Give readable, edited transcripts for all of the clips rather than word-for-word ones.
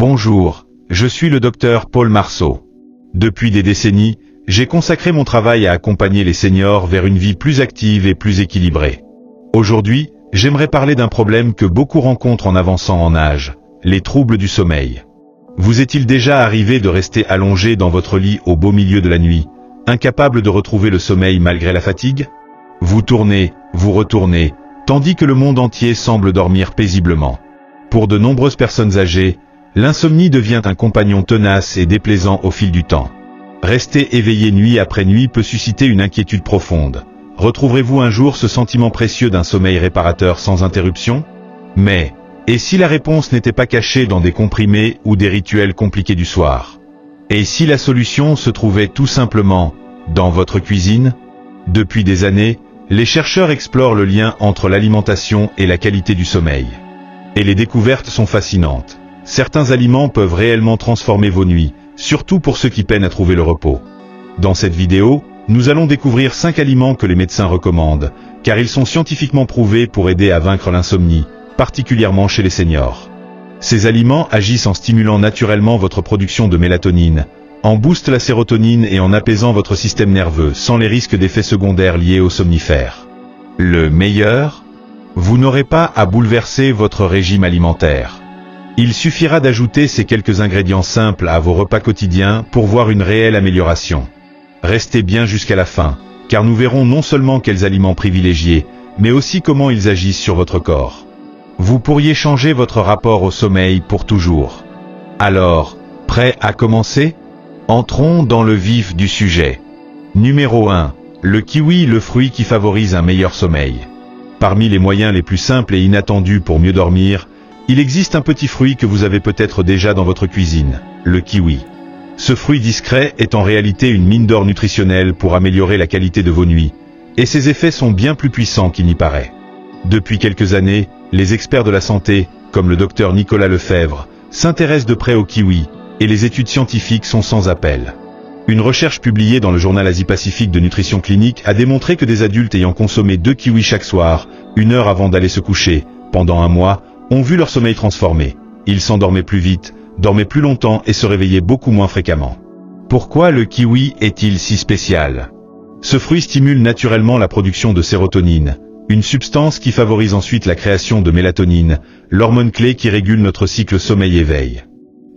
Bonjour, je suis le docteur Paul Marceau. Depuis des décennies, j'ai consacré mon travail à accompagner les seniors vers une vie plus active et plus équilibrée. Aujourd'hui, j'aimerais parler d'un problème que beaucoup rencontrent en avançant en âge, les troubles du sommeil. Vous est-il déjà arrivé de rester allongé dans votre lit au beau milieu de la nuit, incapable de retrouver le sommeil malgré la fatigue? Vous tournez, vous retournez, tandis que le monde entier semble dormir paisiblement. Pour de nombreuses personnes âgées, l'insomnie devient un compagnon tenace et déplaisant au fil du temps. Rester éveillé nuit après nuit peut susciter une inquiétude profonde. Retrouverez-vous un jour ce sentiment précieux d'un sommeil réparateur sans interruption? Mais, et si la réponse n'était pas cachée dans des comprimés ou des rituels compliqués du soir? Et si la solution se trouvait tout simplement dans votre cuisine? Depuis des années, les chercheurs explorent le lien entre l'alimentation et la qualité du sommeil. Et les découvertes sont fascinantes. Certains aliments peuvent réellement transformer vos nuits, surtout pour ceux qui peinent à trouver le repos. Dans cette vidéo, nous allons découvrir 5 aliments que les médecins recommandent, car ils sont scientifiquement prouvés pour aider à vaincre l'insomnie, particulièrement chez les seniors. Ces aliments agissent en stimulant naturellement votre production de mélatonine, en boostent la sérotonine et en apaisant votre système nerveux, sans les risques d'effets secondaires liés aux somnifères. Le meilleur? Vous n'aurez pas à bouleverser votre régime alimentaire. Il suffira d'ajouter ces quelques ingrédients simples à vos repas quotidiens pour voir une réelle amélioration. Restez bien jusqu'à la fin, car nous verrons non seulement quels aliments privilégier, mais aussi comment ils agissent sur votre corps. Vous pourriez changer votre rapport au sommeil pour toujours. Alors, prêt à commencer? Entrons dans le vif du sujet. Numéro 1. Le kiwi, le fruit qui favorise un meilleur sommeil. Parmi les moyens les plus simples et inattendus pour mieux dormir, il existe un petit fruit que vous avez peut-être déjà dans votre cuisine, le kiwi. Ce fruit discret est en réalité une mine d'or nutritionnelle pour améliorer la qualité de vos nuits, et ses effets sont bien plus puissants qu'il n'y paraît. Depuis quelques années, les experts de la santé, comme le docteur Nicolas Lefebvre, s'intéressent de près au kiwi, et les études scientifiques sont sans appel. Une recherche publiée dans le journal Asie-Pacifique de nutrition clinique a démontré que des adultes ayant consommé 2 kiwis chaque soir, 1 heure avant d'aller se coucher, pendant un mois, ont vu leur sommeil transformé. Ils s'endormaient plus vite, dormaient plus longtemps et se réveillaient beaucoup moins fréquemment. Pourquoi le kiwi est-il si spécial? Ce fruit stimule naturellement la production de sérotonine, une substance qui favorise ensuite la création de mélatonine, l'hormone clé qui régule notre cycle sommeil-éveil.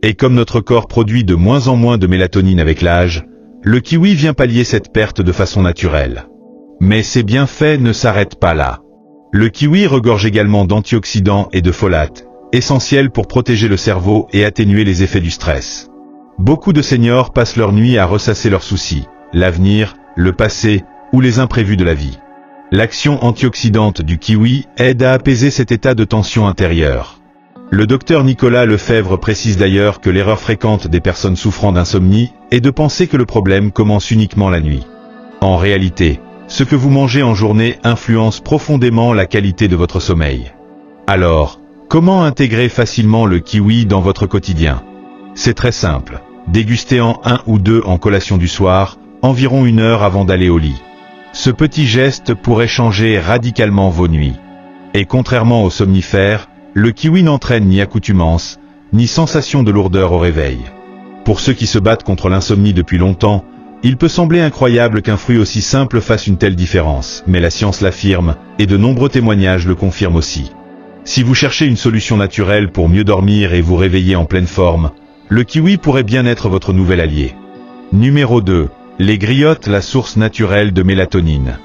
Et comme notre corps produit de moins en moins de mélatonine avec l'âge, le kiwi vient pallier cette perte de façon naturelle. Mais ses bienfaits ne s'arrêtent pas là. Le kiwi regorge également d'antioxydants et de folates, essentiels pour protéger le cerveau et atténuer les effets du stress. Beaucoup de seniors passent leur nuit à ressasser leurs soucis, l'avenir, le passé ou les imprévus de la vie. L'action antioxydante du kiwi aide à apaiser cet état de tension intérieure. Le docteur Nicolas Lefebvre précise d'ailleurs que l'erreur fréquente des personnes souffrant d'insomnie est de penser que le problème commence uniquement la nuit. En réalité, ce que vous mangez en journée influence profondément la qualité de votre sommeil. Alors, comment intégrer facilement le kiwi dans votre quotidien? C'est très simple. Dégustez-en 1 ou 2 en collation du soir, environ 1 heure avant d'aller au lit. Ce petit geste pourrait changer radicalement vos nuits. Et contrairement aux somnifères, le kiwi n'entraîne ni accoutumance, ni sensation de lourdeur au réveil. Pour ceux qui se battent contre l'insomnie depuis longtemps, il peut sembler incroyable qu'un fruit aussi simple fasse une telle différence, mais la science l'affirme, et de nombreux témoignages le confirment aussi. Si vous cherchez une solution naturelle pour mieux dormir et vous réveiller en pleine forme, le kiwi pourrait bien être votre nouvel allié. Numéro 2. Les griottes, la source naturelle de mélatonine.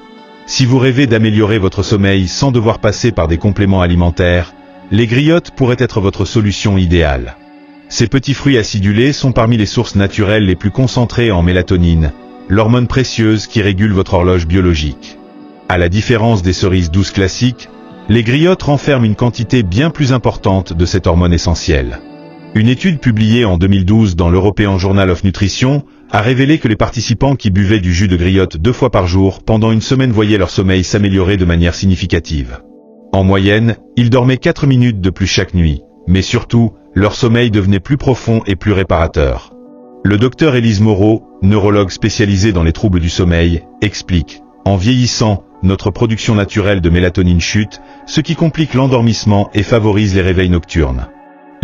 Si vous rêvez d'améliorer votre sommeil sans devoir passer par des compléments alimentaires, les griottes pourraient être votre solution idéale. Ces petits fruits acidulés sont parmi les sources naturelles les plus concentrées en mélatonine, l'hormone précieuse qui régule votre horloge biologique. À la différence des cerises douces classiques, les griottes renferment une quantité bien plus importante de cette hormone essentielle. Une étude publiée en 2012 dans l'European Journal of Nutrition a révélé que les participants qui buvaient du jus de griotte 2 fois par jour pendant une semaine voyaient leur sommeil s'améliorer de manière significative. En moyenne, ils dormaient 4 minutes de plus chaque nuit, mais surtout, leur sommeil devenait plus profond et plus réparateur. Le docteur Élise Moreau, neurologue spécialisée dans les troubles du sommeil, explique « En vieillissant, notre production naturelle de mélatonine chute, ce qui complique l'endormissement et favorise les réveils nocturnes.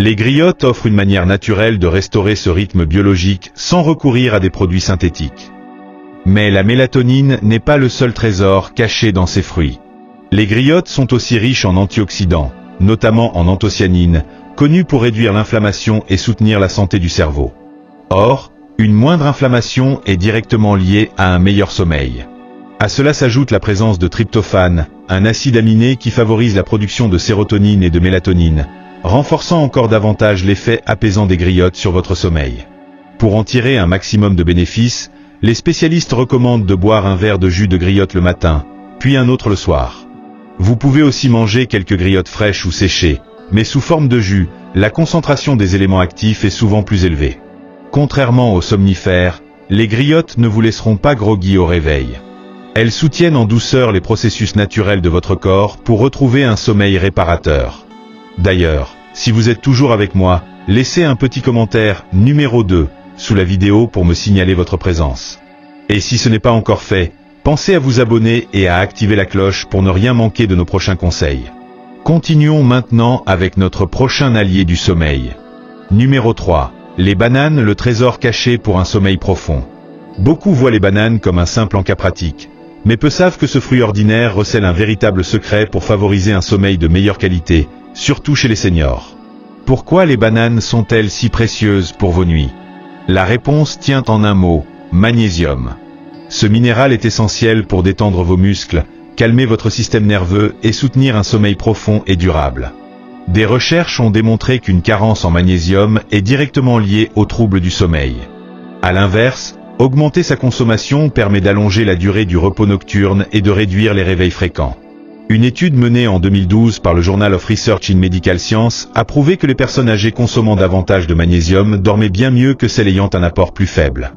Les griottes offrent une manière naturelle de restaurer ce rythme biologique sans recourir à des produits synthétiques. Mais la mélatonine n'est pas le seul trésor caché dans ces fruits. Les griottes sont aussi riches en antioxydants, notamment en anthocyanine, connue pour réduire l'inflammation et soutenir la santé du cerveau. Or, une moindre inflammation est directement liée à un meilleur sommeil. À cela s'ajoute la présence de tryptophane, un acide aminé qui favorise la production de sérotonine et de mélatonine, renforçant encore davantage l'effet apaisant des griottes sur votre sommeil. Pour en tirer un maximum de bénéfices, les spécialistes recommandent de boire un verre de jus de griotte le matin, puis un autre le soir. Vous pouvez aussi manger quelques griottes fraîches ou séchées, mais sous forme de jus, la concentration des éléments actifs est souvent plus élevée. Contrairement aux somnifères, les griottes ne vous laisseront pas groggy au réveil. Elles soutiennent en douceur les processus naturels de votre corps pour retrouver un sommeil réparateur. D'ailleurs, si vous êtes toujours avec moi, laissez un petit commentaire numéro 2 sous la vidéo pour me signaler votre présence. Et si ce n'est pas encore fait, pensez à vous abonner et à activer la cloche pour ne rien manquer de nos prochains conseils. Continuons maintenant avec notre prochain allié du sommeil. Numéro 3. Les bananes, le trésor caché pour un sommeil profond. Beaucoup voient les bananes comme un simple encas pratique, mais peu savent que ce fruit ordinaire recèle un véritable secret pour favoriser un sommeil de meilleure qualité, surtout chez les seniors. Pourquoi les bananes sont-elles si précieuses pour vos nuits? La réponse tient en un mot, magnésium. Ce minéral est essentiel pour détendre vos muscles, calmer votre système nerveux et soutenir un sommeil profond et durable. Des recherches ont démontré qu'une carence en magnésium est directement liée aux troubles du sommeil. À l'inverse, augmenter sa consommation permet d'allonger la durée du repos nocturne et de réduire les réveils fréquents. Une étude menée en 2012 par le Journal of Research in Medical Science a prouvé que les personnes âgées consommant davantage de magnésium dormaient bien mieux que celles ayant un apport plus faible.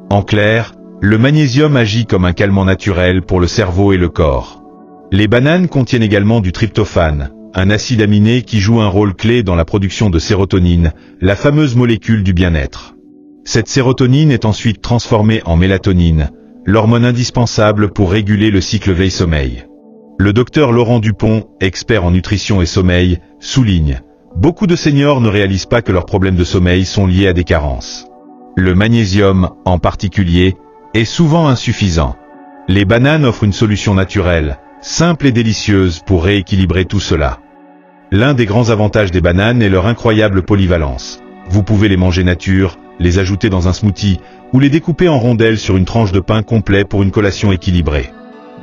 En clair, le magnésium agit comme un calmant naturel pour le cerveau et le corps. Les bananes contiennent également du tryptophane, un acide aminé qui joue un rôle clé dans la production de sérotonine, la fameuse molécule du bien-être. Cette sérotonine est ensuite transformée en mélatonine, l'hormone indispensable pour réguler le cycle veille-sommeil. Le docteur Laurent Dupont, expert en nutrition et sommeil, souligne « Beaucoup de seniors ne réalisent pas que leurs problèmes de sommeil sont liés à des carences. Le magnésium, en particulier, est souvent insuffisant. Les bananes offrent une solution naturelle, simple et délicieuse pour rééquilibrer tout cela. L'un des grands avantages des bananes est leur incroyable polyvalence. Vous pouvez les manger nature, les ajouter dans un smoothie, ou les découper en rondelles sur une tranche de pain complet pour une collation équilibrée.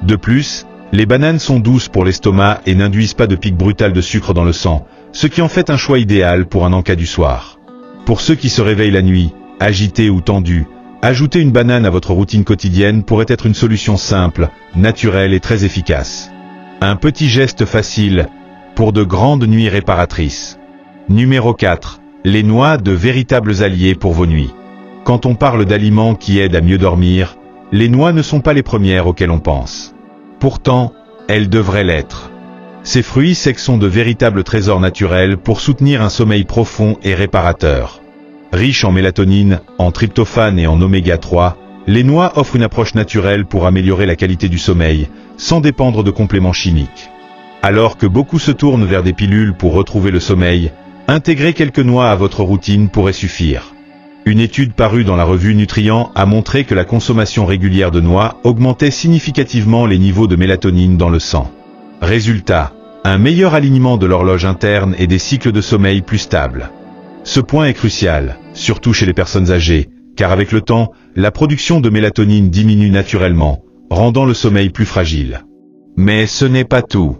De plus, les bananes sont douces pour l'estomac et n'induisent pas de pic brutal de sucre dans le sang, ce qui en fait un choix idéal pour un encas du soir. Pour ceux qui se réveillent la nuit, agités ou tendus, ajouter une banane à votre routine quotidienne pourrait être une solution simple, naturelle et très efficace. Un petit geste facile, pour de grandes nuits réparatrices. Numéro 4. Les noix, de véritables alliés pour vos nuits. Quand on parle d'aliments qui aident à mieux dormir, les noix ne sont pas les premières auxquelles on pense. Pourtant, elles devraient l'être. Ces fruits secs sont de véritables trésors naturels pour soutenir un sommeil profond et réparateur. Riches en mélatonine, en tryptophane et en oméga 3, les noix offrent une approche naturelle pour améliorer la qualité du sommeil, sans dépendre de compléments chimiques. Alors que beaucoup se tournent vers des pilules pour retrouver le sommeil, intégrer quelques noix à votre routine pourrait suffire. Une étude parue dans la revue Nutrient a montré que la consommation régulière de noix augmentait significativement les niveaux de mélatonine dans le sang. Résultat, un meilleur alignement de l'horloge interne et des cycles de sommeil plus stables. Ce point est crucial, surtout chez les personnes âgées, car avec le temps, la production de mélatonine diminue naturellement, rendant le sommeil plus fragile. Mais ce n'est pas tout.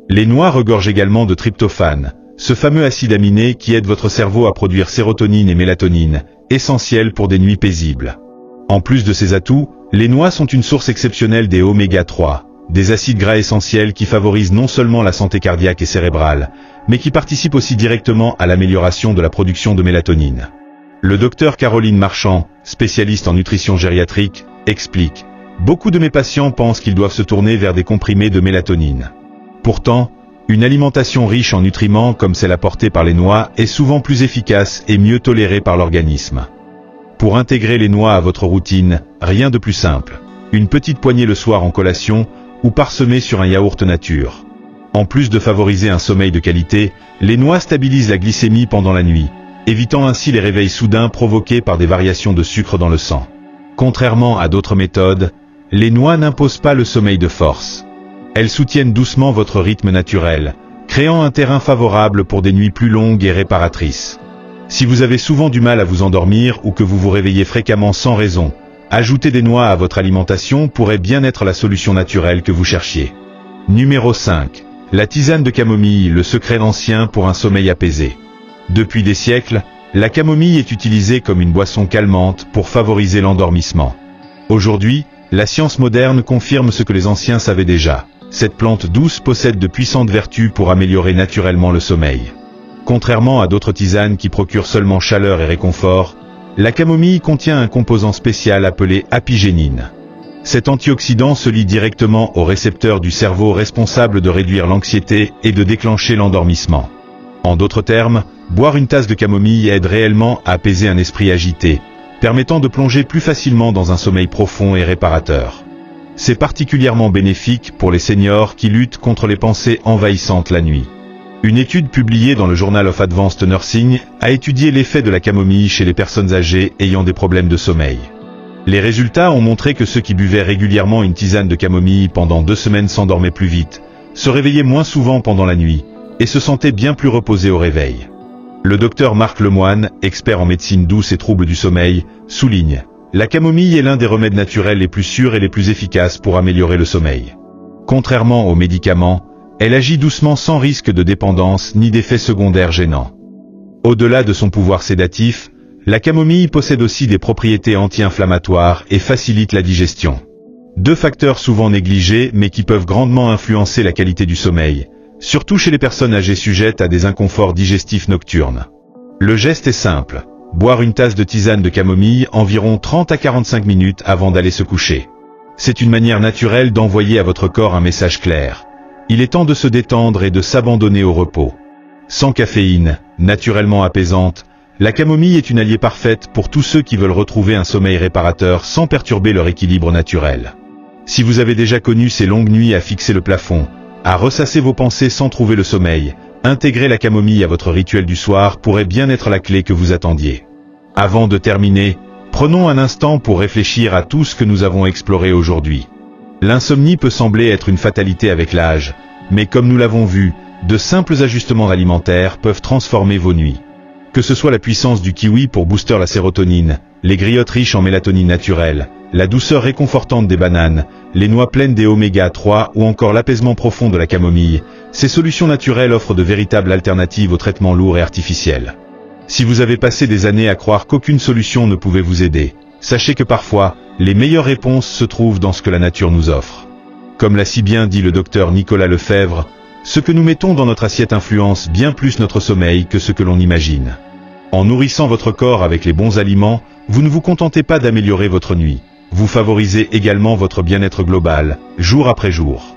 Les noix regorgent également de tryptophane, ce fameux acide aminé qui aide votre cerveau à produire sérotonine et mélatonine, essentiels pour des nuits paisibles. En plus de ces atouts, les noix sont une source exceptionnelle des oméga 3, des acides gras essentiels qui favorisent non seulement la santé cardiaque et cérébrale, mais qui participent aussi directement à l'amélioration de la production de mélatonine. Le docteur Caroline Marchand, spécialiste en nutrition gériatrique, explique « Beaucoup de mes patients pensent qu'ils doivent se tourner vers des comprimés de mélatonine. Pourtant, une alimentation riche en nutriments comme celle apportée par les noix est souvent plus efficace et mieux tolérée par l'organisme. Pour intégrer les noix à votre routine, rien de plus simple. Une petite poignée le soir en collation ou parsemée sur un yaourt nature. En plus de favoriser un sommeil de qualité, les noix stabilisent la glycémie pendant la nuit, évitant ainsi les réveils soudains provoqués par des variations de sucre dans le sang. Contrairement à d'autres méthodes, les noix n'imposent pas le sommeil de force. Elles soutiennent doucement votre rythme naturel, créant un terrain favorable pour des nuits plus longues et réparatrices. Si vous avez souvent du mal à vous endormir ou que vous vous réveillez fréquemment sans raison, ajouter des noix à votre alimentation pourrait bien être la solution naturelle que vous cherchiez. Numéro 5. La tisane de camomille, le secret ancien pour un sommeil apaisé. Depuis des siècles, la camomille est utilisée comme une boisson calmante pour favoriser l'endormissement. Aujourd'hui, la science moderne confirme ce que les anciens savaient déjà. Cette plante douce possède de puissantes vertus pour améliorer naturellement le sommeil. Contrairement à d'autres tisanes qui procurent seulement chaleur et réconfort, la camomille contient un composant spécial appelé apigénine. Cet antioxydant se lie directement aux récepteurs du cerveau responsables de réduire l'anxiété et de déclencher l'endormissement. En d'autres termes, boire une tasse de camomille aide réellement à apaiser un esprit agité, permettant de plonger plus facilement dans un sommeil profond et réparateur. C'est particulièrement bénéfique pour les seniors qui luttent contre les pensées envahissantes la nuit. Une étude publiée dans le Journal of Advanced Nursing a étudié l'effet de la camomille chez les personnes âgées ayant des problèmes de sommeil. Les résultats ont montré que ceux qui buvaient régulièrement une tisane de camomille pendant 2 semaines s'endormaient plus vite, se réveillaient moins souvent pendant la nuit, et se sentaient bien plus reposés au réveil. Le docteur Marc Lemoine, expert en médecine douce et troubles du sommeil, souligne « La camomille est l'un des remèdes naturels les plus sûrs et les plus efficaces pour améliorer le sommeil. Contrairement aux médicaments, elle agit doucement sans risque de dépendance ni d'effets secondaires gênants. Au-delà de son pouvoir sédatif, la camomille possède aussi des propriétés anti-inflammatoires et facilite la digestion. 2 facteurs souvent négligés mais qui peuvent grandement influencer la qualité du sommeil, surtout chez les personnes âgées sujettes à des inconforts digestifs nocturnes. Le geste est simple, boire une tasse de tisane de camomille environ 30 à 45 minutes avant d'aller se coucher. C'est une manière naturelle d'envoyer à votre corps un message clair. Il est temps de se détendre et de s'abandonner au repos. Sans caféine, naturellement apaisante, la camomille est une alliée parfaite pour tous ceux qui veulent retrouver un sommeil réparateur sans perturber leur équilibre naturel. Si vous avez déjà connu ces longues nuits à fixer le plafond, à ressasser vos pensées sans trouver le sommeil, intégrer la camomille à votre rituel du soir pourrait bien être la clé que vous attendiez. Avant de terminer, prenons un instant pour réfléchir à tout ce que nous avons exploré aujourd'hui. L'insomnie peut sembler être une fatalité avec l'âge, mais comme nous l'avons vu, de simples ajustements alimentaires peuvent transformer vos nuits. Que ce soit la puissance du kiwi pour booster la sérotonine, les griottes riches en mélatonine naturelle, la douceur réconfortante des bananes, les noix pleines des oméga 3 ou encore l'apaisement profond de la camomille, ces solutions naturelles offrent de véritables alternatives aux traitements lourds et artificiels. Si vous avez passé des années à croire qu'aucune solution ne pouvait vous aider, sachez que parfois, les meilleures réponses se trouvent dans ce que la nature nous offre. Comme l'a si bien dit le docteur Nicolas Lefebvre, ce que nous mettons dans notre assiette influence bien plus notre sommeil que ce que l'on imagine. En nourrissant votre corps avec les bons aliments, vous ne vous contentez pas d'améliorer votre nuit, vous favorisez également votre bien-être global, jour après jour.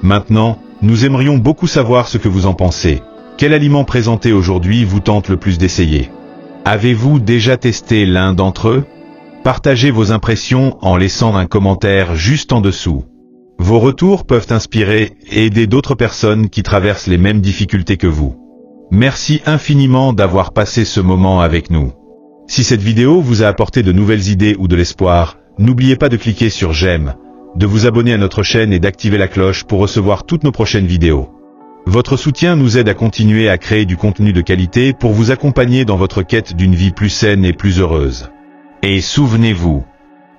Maintenant, nous aimerions beaucoup savoir ce que vous en pensez. Quel aliment présenté aujourd'hui vous tente le plus d'essayer? Avez-vous déjà testé l'un d'entre eux? Partagez vos impressions en laissant un commentaire juste en dessous. Vos retours peuvent inspirer et aider d'autres personnes qui traversent les mêmes difficultés que vous. Merci infiniment d'avoir passé ce moment avec nous. Si cette vidéo vous a apporté de nouvelles idées ou de l'espoir, n'oubliez pas de cliquer sur j'aime, de vous abonner à notre chaîne et d'activer la cloche pour recevoir toutes nos prochaines vidéos. Votre soutien nous aide à continuer à créer du contenu de qualité pour vous accompagner dans votre quête d'une vie plus saine et plus heureuse. Et souvenez-vous,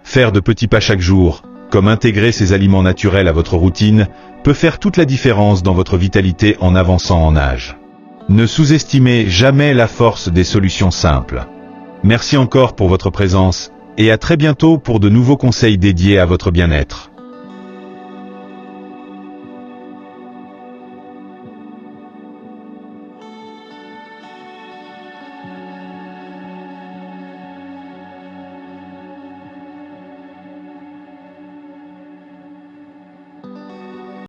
faire de petits pas chaque jour, comme intégrer ces aliments naturels à votre routine, peut faire toute la différence dans votre vitalité en avançant en âge. Ne sous-estimez jamais la force des solutions simples. Merci encore pour votre présence, et à très bientôt pour de nouveaux conseils dédiés à votre bien-être.